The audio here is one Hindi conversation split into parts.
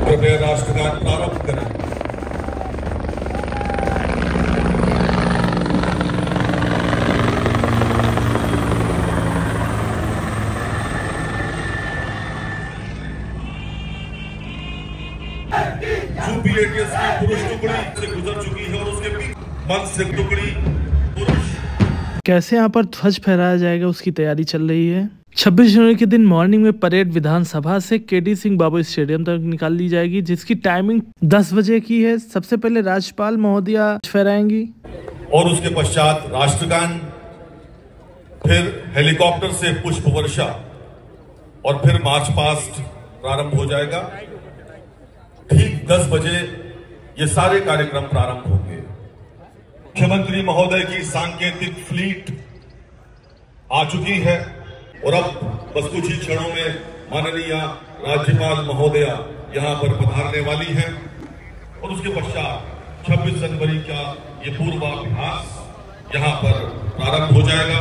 कृपया राष्ट्रगान प्रारंभ करें। यूपीएटीएस की पुरुष टुकड़ी से गुजर चुकी है और उसके मंच से टुकड़ी पुरुष कैसे यहाँ पर ध्वज फहराया जाएगा उसकी तैयारी चल रही है। 26 जनवरी के दिन मॉर्निंग में परेड विधानसभा से केडी सिंह बाबू स्टेडियम तक निकाल ली जाएगी, जिसकी टाइमिंग 10 बजे की है। सबसे पहले राज्यपाल महोदया फहराएंगी और उसके पश्चात राष्ट्रगान, फिर हेलीकॉप्टर से पुष्प वर्षा और फिर मार्च पास्ट प्रारंभ हो जाएगा। ठीक 10 बजे ये सारे कार्यक्रम प्रारंभ होंगे। मुख्यमंत्री महोदय की सांकेतिक फ्लीट आ चुकी है और अब बस कुछ ही क्षणों में माननीय राज्यपाल महोदया यहां पर पधारने वाली हैं और उसके पश्चात 26 जनवरी का ये पूर्वाभ्यास यहां पर प्रारंभ हो जाएगा।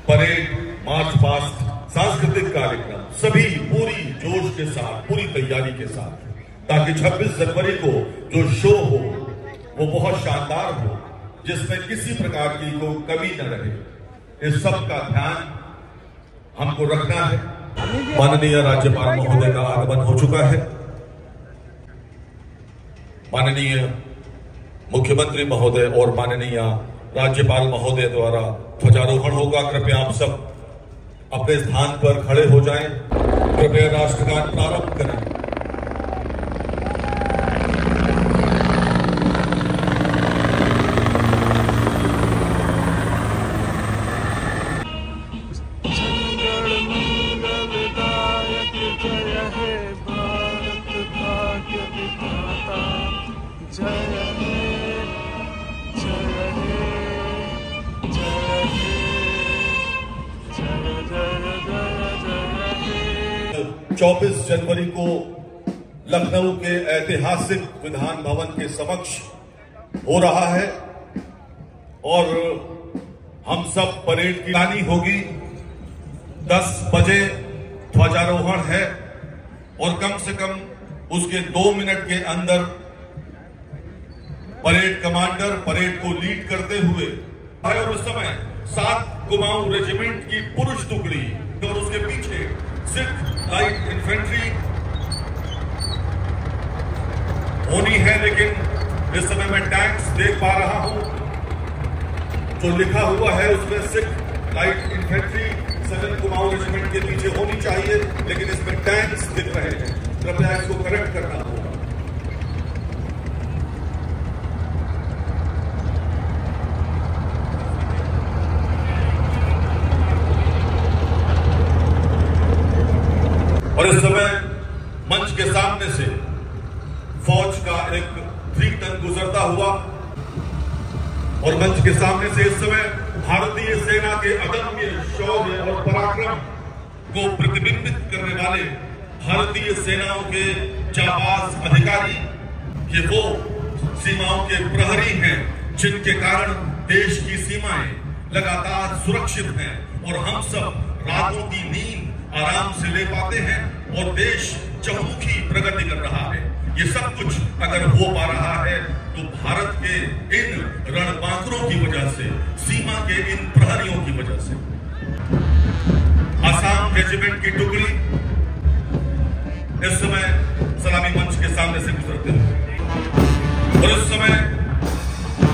परेड, मार्च पास्ट, सांस्कृतिक कार्यक्रम सभी पूरी जोश के साथ, पूरी तैयारी के साथ, ताकि 26 जनवरी को जो शो हो वो बहुत शानदार हो, जिसमें किसी प्रकार की कोई कमी न रहे। इस सब का ध्यान हमको रखना है। माननीय राज्यपाल महोदय का आगमन हो चुका है। माननीय मुख्यमंत्री महोदय और माननीय राज्यपाल महोदय द्वारा ध्वजारोहण होगा। कृपया आप सब अपने स्थान पर खड़े हो जाएं। कृपया राष्ट्रगान प्रारंभ करें। जय हे, जय हे, जय हे, जय जय जय जय हे। 24 जनवरी को लखनऊ के ऐतिहासिक विधान भवन के समक्ष हो रहा है और हम सब परेड की लानी होगी। 10 बजे ध्वजारोहण है और कम से कम उसके 2 मिनट के अंदर परेड कमांडर परेड को लीड करते हुए और उस समय 7 कुमाऊं रेजिमेंट की पुरुष टुकड़ी और उसके पीछे सिख लाइट इन्फेंट्री होनी है। लेकिन इस समय मैं टैंक्स देख पा रहा हूं, जो लिखा हुआ है उसमें Sikh light infantry 7 Kumaon regiment के पीछे होनी चाहिए, लेकिन इसमें टैंक्स दिख रहे हैं। कृपया इसको करेक्ट करना होगा। और इस समय मंच के सामने से फौज का एक 3 टन गुजरता हुआ और मंच के सामने से इस समय भारतीय सेना के अदम्य शौर्य और पराक्रम को प्रतिबिंबित करने वाले भारतीय सेनाओं के जाबाज अधिकारी, ये वो सीमाओं के प्रहरी हैं जिनके कारण देश की सीमाएं लगातार सुरक्षित हैं और हम सब रातों की नींद आराम से ले पाते हैं और देश चहुमुखी प्रगति कर रहा है। ये सब कुछ अगर हो पा रहा है तो भारत के इन रणबांकुरों की वजह से, सीमा के इन प्रहरियों की वजह से। आसाम रेजिमेंट की टुकड़ी इस समय सलामी मंच के सामने से गुजरते हुए और इस समय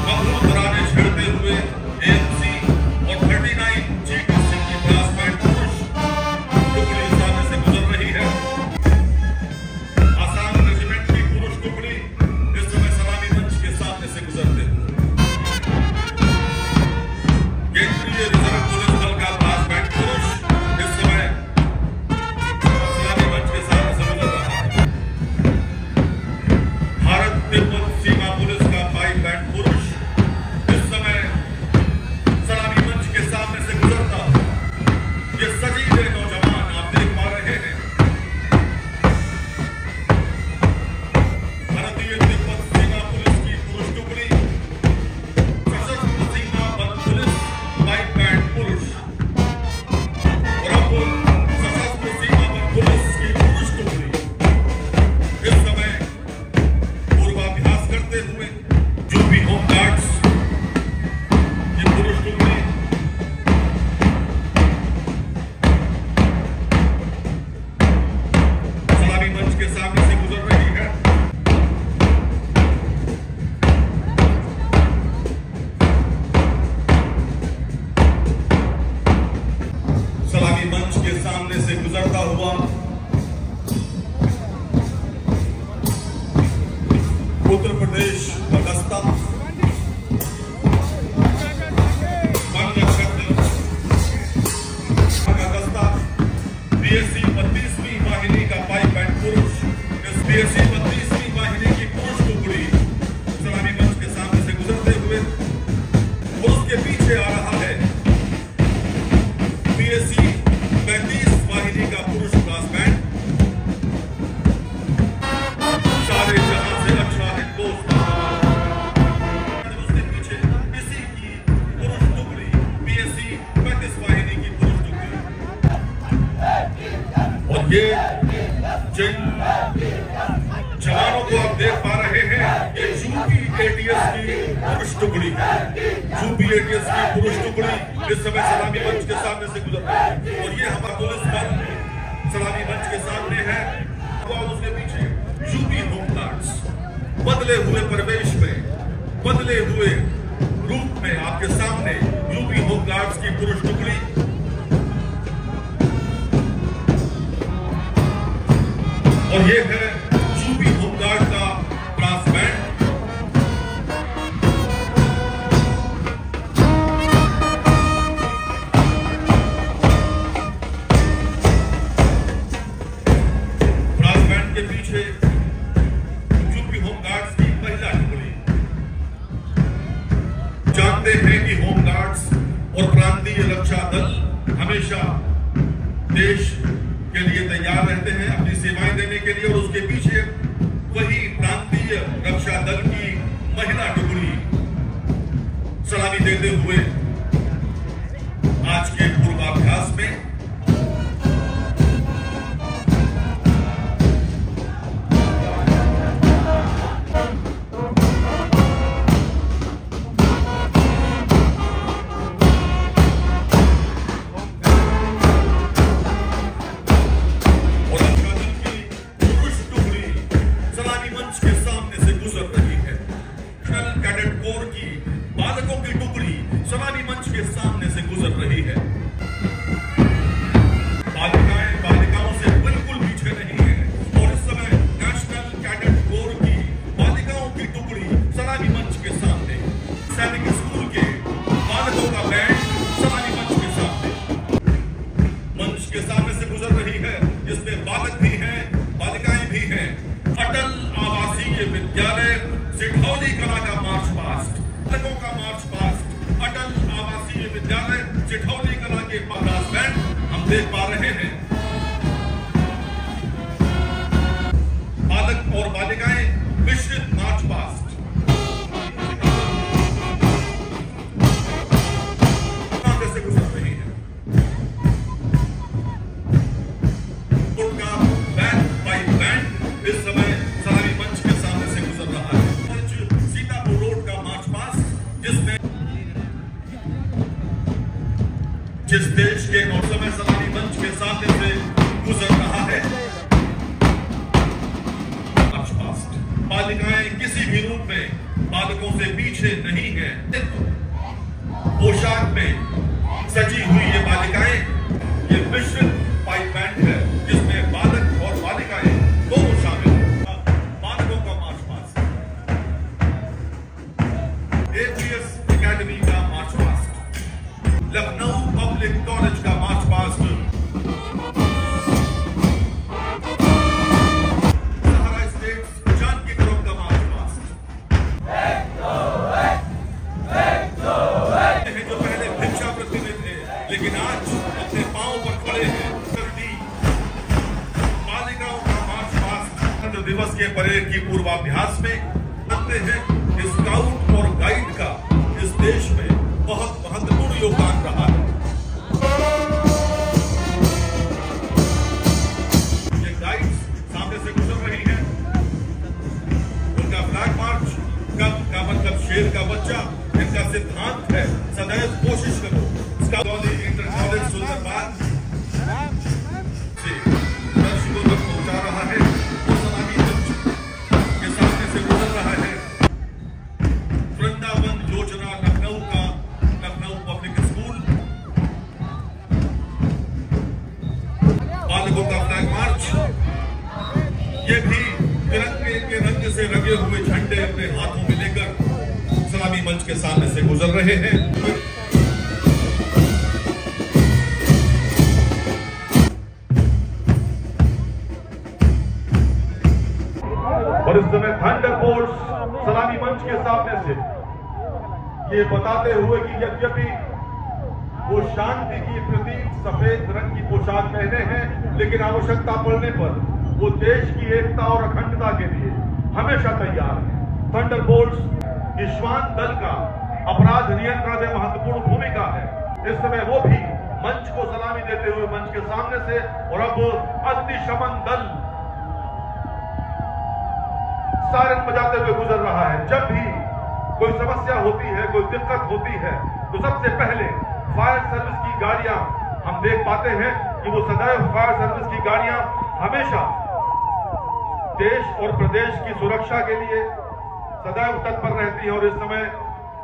मधुर तराने छेड़ते हुए एएमसी और 39 GTC की क्लासमेट पुरुष टुकड़ी सामने से गुजर रही है। आसाम रेजिमेंट की पुरुष टुकड़ी इस समय सलामी मंच के सामने से गुजरते हुए केंद्रीय रिजर्व पुलिस बल का क्लासमेट पुरुष इस समय सलामी मंच के सामने से गुजर रहा है। भारत तिब्बत सीमा पुलिस का पीएसी 32वीं वाहिनी की पुरुष टुकड़ी सलामी मंच के सामने से गुजरते हुए, और उसके पीछे आ रहा है पीएसी 35 वाहिनी का पुरुष ब्रास बैंड। सारे जहां से अच्छा हिंदुस्तान। उसके पीछे इसी की पुरुष टुकड़ी पीएसी 35 वाहिनी की पुरुष टुकड़ी, और ये जिन जवानों को आप देख पा रहे हैं, ये यूपी एटीएस की पुरुष टुकड़ी है। यूपी एटीएस की पुरुष टुकड़ी इस समय सलामी मंच के सामने से गुजर रही है, और ये हमारा पुलिस बल सलामी मंच के सामने है। और उसके पीछे यूपी होमगार्ड्स बदले हुए परिवेश में, बदले हुए रूप में आपके सामने यूपी होमगार्ड्स की पुरुष टुकड़ी, और ये है यूपी होमगार्ड का ब्रास बैंड। ब्रास बैंड के पीछे यूपी होमगार्ड्स की महिला टुकड़ी। जानते हैं कि होमगार्ड्स और प्रांतीय रक्षा दल हमेशा देश के लिए तैयार रहते हैं, अपनी सेवाएं देने के लिए, और उसके पीछे वही प्रांतीय रक्षा दल की महिला टुकड़ी सलामी देते हुए आज के पूर्वाभ्यास में सलामी मंच के सामने से गुजर रही है। बालिकाओं से बिल्कुल पीछे नहीं है, और इस समय नेशनल कैडेट कोर की बालिकाओं की टुकड़ी सलामी मंच के सामने, सैनिक स्कूल के बालकों का बैंड सलामी मंच के सामने से गुजर रही है, जिसमें बालक भी हैं, बालिकाएं भी हैं। अटल आवासीय विद्यालय सिठौली कला का मार्च पास्ट, बालकों का मार्च पास्ट, अटल आवासीय विद्यालय सिठौली कला के ब्रास बैंड हम देख पा रहे हैं। बालक और बालिकाएं मिश्रित मार्च पास्ट से गुजर रही है। उनका बैंड बाई बैंड इस समय सलामी मंच के सामने से गुजर रहा है। सीतापुर रोड का मार्च पास्ट, जिसमें जिस देश के और समय सलामी मंच के सामने से गुजर रहा है। बालिकाएं किसी भी रूप में बालकों से पीछे नहीं है। पोशाक में सजी हुई ये बालिकाएं, ये मिश्रित पाइप बैंड है, जिसमें बालक और बालिकाएं दोनों शामिल हैं। बालकों का मार्च पास्ट, एपीएस एकेडमी का march past, Lucknow public college का मार्च पास्ट, सहारा स्टेट जानकी ग्रुप का मार्च पास्ट, जो पहले भिक्षावृत्ति में थे लेकिन आज अपने पांव पर खड़े हैं। बालिकाओं का मार्च पास्ट दिवस के परेड की पूर्वाभ्यास में जानते हैं स्काउट और गाइड का इस देश में बहुत महत्वपूर्ण योगदान रहा है। ये गाइड्स सामने से गुजर रही हैं, उनका फ्लैग मार्च का मतलब शेर का बच्चा, इनका सिद्धांत है सदैव कोशिश करो। स्काउट इंटर कॉलेज सुंदरबाग से दर्शकों तक पहुंचा रहा है, वो सलामी मंच के सामने से गुजर रहा है। वृंदावन योजना लखनऊ का लखनऊ पब्लिक स्कूल, बालकों का फ्लैग मार्च, ये भी तिरंगे के रंग से रंगे हुए झंडे अपने हाथों में लेकर सलामी मंच के सामने से गुजर रहे हैं। और इस समय थंडरबोल्ट्स सलामी मंच के सामने से ये बताते हुए कि यद्यपि वो शांति की प्रतीक सफेद रंग की पोशाक पहने हैं, लेकिन आवश्यकता पड़ने पर वो देश की एकता और अखंडता के लिए हमेशा तैयार है। थंडरबोल्ट्स की श्वान दल का अपराध नियंत्रण में महत्वपूर्ण भूमिका है। इस समय वो भी मंच को सलामी देते हुए मंच के सामने से, और अब अग्निशमन दल सायरन बजाते हुए गुजर रहा है। जब भी कोई समस्या होती है, कोई दिक्कत होती है, तो सबसे पहले फायर सर्विस की गाड़ियां हम देख पाते हैं कि वो सदैव फायर सर्विस की गाड़ियां हमेशा देश और प्रदेश की सुरक्षा के लिए सदैव तत्पर रहती है। और इस समय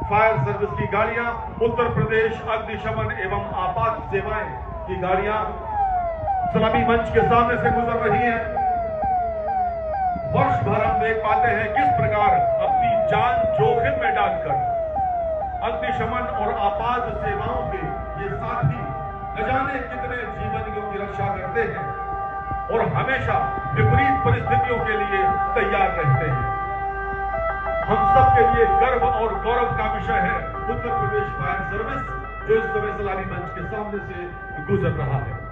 फायर सर्विस की गाड़ियां, उत्तर प्रदेश अग्निशमन एवं आपात सेवाएं की गाड़ियां सलामी मंच के सामने से गुजर रही हैं। वर्ष भर हम देख पाते हैं किस प्रकार अपनी जान जोखिम में डालकर अग्निशमन और आपात सेवाओं के ये साथी न जाने कितने जीवनों की रक्षा करते हैं और हमेशा विपरीत परिस्थितियों के लिए तैयार रहते हैं। हम सब के लिए गर्व और गौरव का विषय है उत्तर प्रदेश फायर सर्विस, जो इस समय सलामी मंच के सामने से गुजर रहा है।